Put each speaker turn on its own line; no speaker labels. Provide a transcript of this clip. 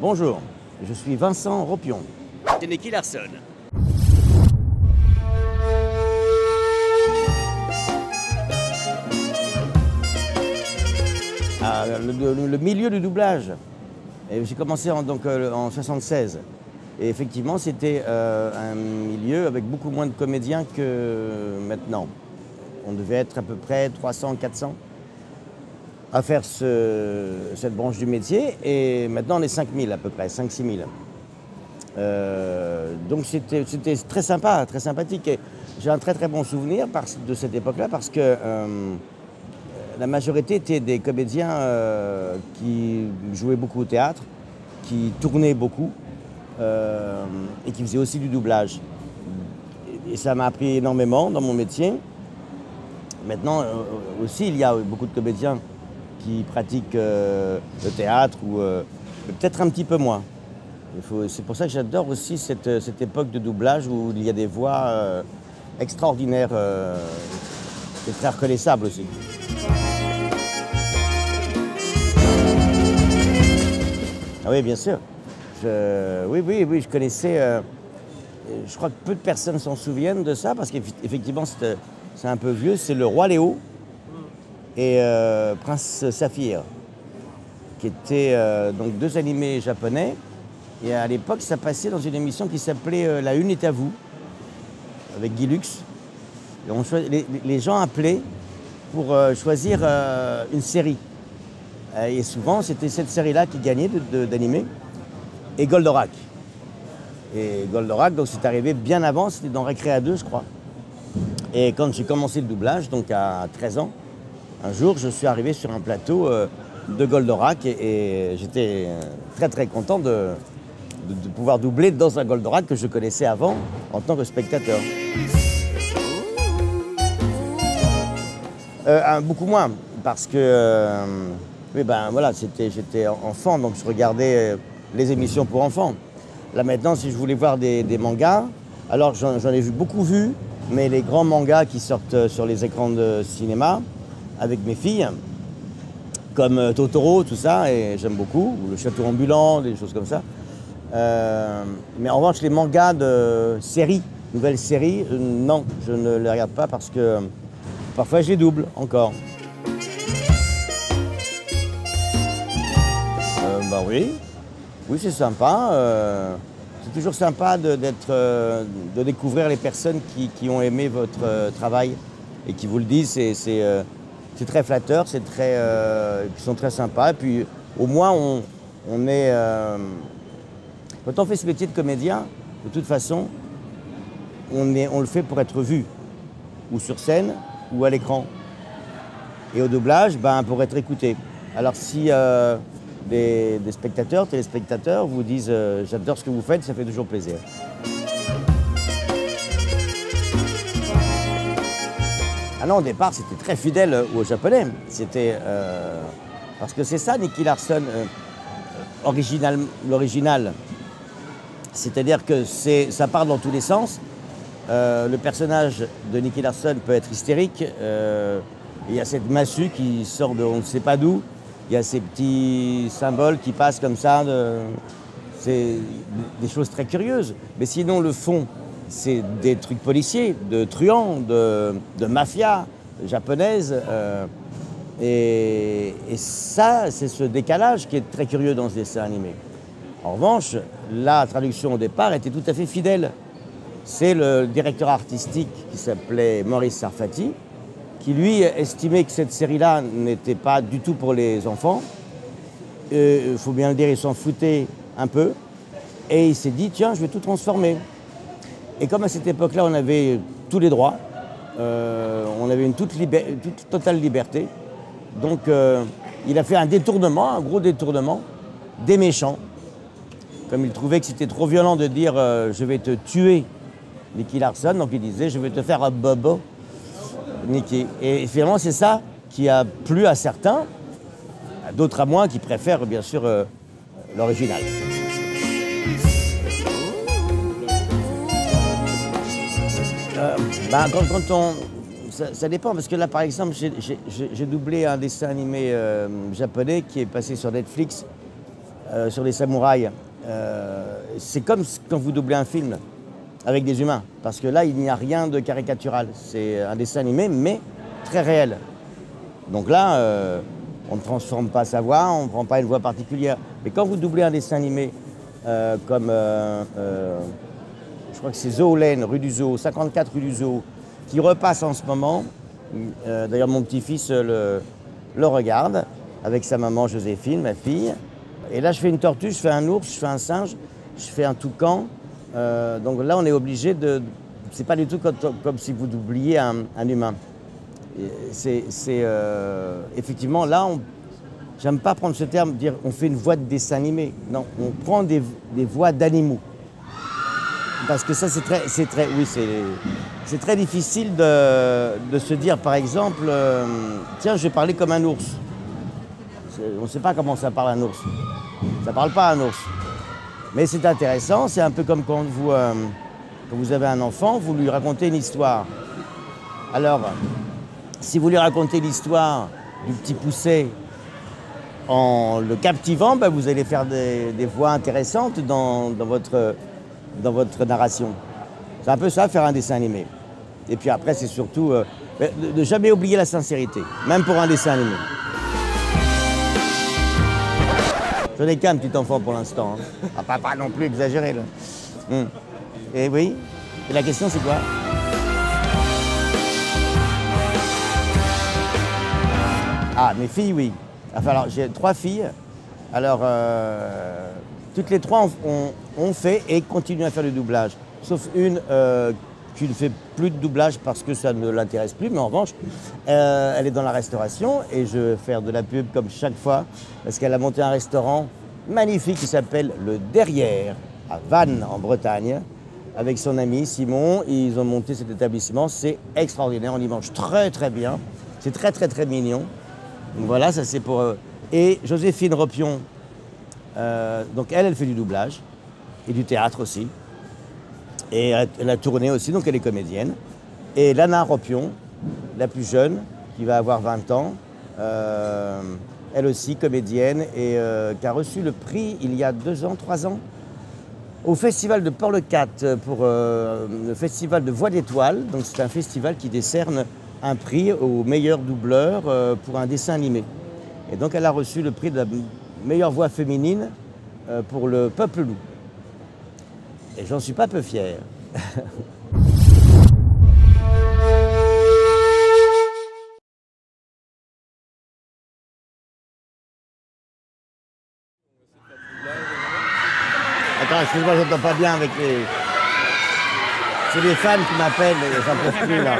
Bonjour, je suis Vincent Ropion.
C'est Nicky Larson.
Le milieu du doublage. J'ai commencé en 1976. Et effectivement, c'était un milieu avec beaucoup moins de comédiens que maintenant. On devait être à peu près 300, 400 à faire cette branche du métier. Et maintenant, on est 5000 à peu près, 5-6 000. Donc c'était très sympa, très sympathique. Et j'ai un très très bon souvenir de cette époque-là parce que la majorité étaient des comédiens qui jouaient beaucoup au théâtre, qui tournaient beaucoup et qui faisaient aussi du doublage. Et ça m'a appris énormément dans mon métier. Maintenant aussi, il y a beaucoup de comédiens qui pratiquent le théâtre, ou peut-être un petit peu moins. C'est pour ça que j'adore aussi cette époque de doublage où il y a des voix extraordinaires et très reconnaissables aussi. Ah oui, bien sûr. Oui, je connaissais... je crois que peu de personnes s'en souviennent de ça, parce qu'effectivement, c'est un peu vieux. C'est le Roi Léo et Prince Saphir, qui étaient donc deux animés japonais. Et à l'époque, ça passait dans une émission qui s'appelait La Une est à vous, avec Guy Lux. Et les gens appelaient pour choisir une série. Et souvent, c'était cette série-là qui gagnait d'animé, et Goldorak. Et Goldorak, donc c'est arrivé bien avant, c'était dans Récréa 2, je crois. Et quand j'ai commencé le doublage, donc à 13 ans, un jour, je suis arrivé sur un plateau de Goldorak et j'étais très très content de pouvoir doubler dans un Goldorak que je connaissais avant en tant que spectateur. Beaucoup moins, parce que oui, ben voilà, j'étais enfant, donc je regardais les émissions pour enfants. Là maintenant, si je voulais voir des mangas, alors j'en ai beaucoup vu, mais les grands mangas qui sortent sur les écrans de cinéma avec mes filles, comme Totoro, tout ça, et j'aime beaucoup, ou Le Château ambulant, des choses comme ça. Mais en revanche, les mangas de séries, nouvelles séries, non, je ne les regarde pas parce que parfois je les double encore. Bah oui, c'est sympa. C'est toujours sympa de découvrir les personnes qui ont aimé votre travail et qui vous le disent. C'est très flatteur, ils sont très sympas. Et puis au moins on est... Quand on fait ce métier de comédien, de toute façon, on le fait pour être vu, ou sur scène, ou à l'écran. Et au doublage, pour être écouté. Alors si des spectateurs, téléspectateurs vous disent « j'adore ce que vous faites », ça fait toujours plaisir. Ah non, au départ, c'était très fidèle aux Japonais. C'était... parce que c'est ça, Nicky Larson, l'original. C'est-à-dire que ça part dans tous les sens. Le personnage de Nicky Larson peut être hystérique. Il y a cette massue qui sort de on ne sait pas d'où. Il y a ces petits symboles qui passent comme ça. C'est des choses très curieuses. Mais sinon, le fond, c'est des trucs policiers, de truands, de mafia japonaise. Et ça, c'est ce décalage qui est très curieux dans ce dessin animé. En revanche, la traduction au départ était tout à fait fidèle. C'est le directeur artistique qui s'appelait Maurice Sarfati, qui lui estimait que cette série-là n'était pas du tout pour les enfants. Il faut bien le dire, il s'en foutait un peu. Et il s'est dit, tiens, je vais tout transformer. Et comme à cette époque-là, on avait tous les droits, on avait une toute totale liberté, donc il a fait un détournement, un gros détournement, des méchants. Comme il trouvait que c'était trop violent de dire je vais te tuer, Nicky Larson, donc il disait je vais te faire un bobo, Nicky. Et finalement, c'est ça qui a plu à certains, à d'autres à moins qui préfèrent bien sûr l'original. Ça dépend, parce que là, par exemple, j'ai doublé un dessin animé japonais qui est passé sur Netflix sur les samouraïs, c'est comme quand vous doublez un film avec des humains. Parce que là, il n'y a rien de caricatural. C'est un dessin animé, mais très réel. Donc là, on ne transforme pas sa voix, on ne prend pas une voix particulière. Mais quand vous doublez un dessin animé comme, je crois que c'est Zoolène, rue du Zoo, 54 rue du Zoo, qui repasse en ce moment. D'ailleurs, mon petit-fils le regarde avec sa maman Joséphine, ma fille. Et là, je fais une tortue, je fais un ours, je fais un singe, je fais un toucan. Donc là, on est obligé de... C'est pas du tout comme si vous doubliez un humain. Effectivement, là, j'aime pas prendre ce terme, dire on fait une voix de dessin animé. Non, on prend des voix d'animaux. Parce que ça, c'est très difficile de se dire, par exemple, tiens, je vais parler comme un ours. On ne sait pas comment ça parle un ours. Ça ne parle pas un ours. Mais c'est intéressant, c'est un peu comme quand vous avez un enfant, vous lui racontez une histoire. Alors, si vous lui racontez l'histoire du petit Poucet en le captivant, ben vous allez faire des voix intéressantes dans votre narration. C'est un peu ça, faire un dessin animé. Et puis après, c'est surtout de ne jamais oublier la sincérité, même pour un dessin animé. Je n'ai qu'un petit enfant pour l'instant. Hein. Ah, pas non plus exagéré, là. Et oui. Et la question, c'est quoi? Ah, mes filles, oui. Enfin, alors, j'ai 3 filles. Alors, toutes les 3 ont fait et continuent à faire du doublage. Sauf une qui ne fait plus de doublage parce que ça ne l'intéresse plus. Mais en revanche, elle est dans la restauration et je vais faire de la pub comme chaque fois parce qu'elle a monté un restaurant magnifique qui s'appelle Le Derrière à Vannes en Bretagne avec son ami Simon. Ils ont monté cet établissement. C'est extraordinaire. On y mange très très bien. C'est très très très mignon. Donc voilà, ça c'est pour... Et Joséphine Ropion, donc elle fait du doublage et du théâtre aussi. Et elle a tourné aussi, donc elle est comédienne. Et Lana Ropion, la plus jeune, qui va avoir 20 ans, elle aussi comédienne et qui a reçu le prix il y a 2 ans, 3 ans, au festival de Port-le-Cat pour le festival de Voix d'étoiles. Donc c'est un festival qui décerne un prix au meilleur doubleur pour un dessin animé. Et donc elle a reçu le prix de la meilleure voix féminine pour Le Peuple Loup. Et j'en suis pas peu fier. Attends, excuse-moi, j'entends pas bien avec les... C'est les fans qui m'appellent, j'en peux plus là.